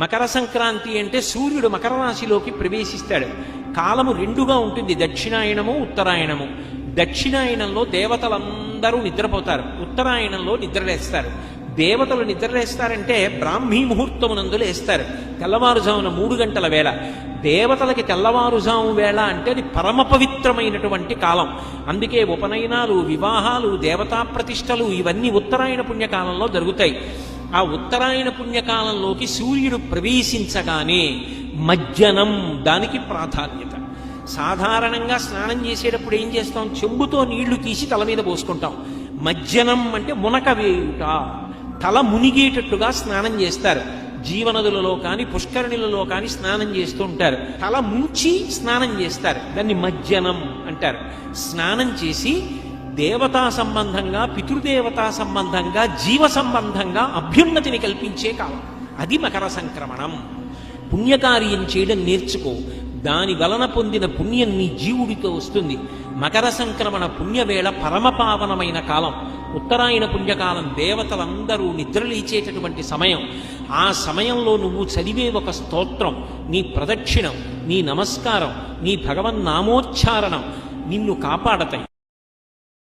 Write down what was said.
మకర సంక్రాంతి అంటే సూర్యుడు మకర రాశిలోకి ప్రవేశిస్తాడు. కాలము రెండుగా ఉంటుంది, దక్షిణాయనము ఉత్తరాయణము. దక్షిణాయనంలో దేవతలందరూ నిద్రపోతారు, ఉత్తరాయణంలో నిద్రలేస్తారు. దేవతలు నిద్రలేస్తారంటే బ్రాహ్మీ ముహూర్తమునందు లేస్తారు, తెల్లవారుజామున 3 గంటల వేళ. దేవతలకి తెల్లవారుజాము వేళ అంటే అది పరమ పవిత్రమైనటువంటి కాలం. అందుకే ఉపనయనాలు, వివాహాలు, దేవతా ప్రతిష్టలు ఇవన్నీ ఉత్తరాయణ పుణ్యకాలంలో జరుగుతాయి. ఆ ఉత్తరాయణ పుణ్యకాలంలోకి సూర్యుడు ప్రవేశించగానే మజ్జనం దానికి ప్రాధాన్యత. సాధారణంగా స్నానం చేసేటప్పుడు ఏం చేస్తాం? చెంబుతో నీళ్లు తీసి తల మీద పోసుకుంటాం. మజ్జనం అంటే మునక వేయుట, తల మునిగేటట్టుగా స్నానం చేస్తారు. జీవనదులలో కానీ పుష్కరిణులలో కానీ స్నానం చేస్తూ ఉంటారు. తల ముంచి స్నానం చేస్తారు, దాన్ని మజ్జనం అంటారు. స్నానం చేసి దేవతా సంబంధంగా, పితృదేవతా సంబంధంగా, జీవ సంబంధంగా అభ్యున్నతిని కల్పించే కాలం అది మకర సంక్రమణం. పుణ్యకార్యం చేయడం నేర్చుకో, దాని వలన పొందిన పుణ్యం నీ జీవుడితో వస్తుంది. మకర సంక్రమణ పుణ్యవేళ పరమపావనమైన కాలం. ఉత్తరాయణ పుణ్యకాలం దేవతలందరూ నిద్రలేచేటటువంటి సమయం. ఆ సమయంలో నువ్వు చదివే ఒక స్తోత్రం, నీ ప్రదక్షిణం, నీ నమస్కారం, నీ భగవన్నామోచ్చారణం నిన్ను కాపాడతాయి.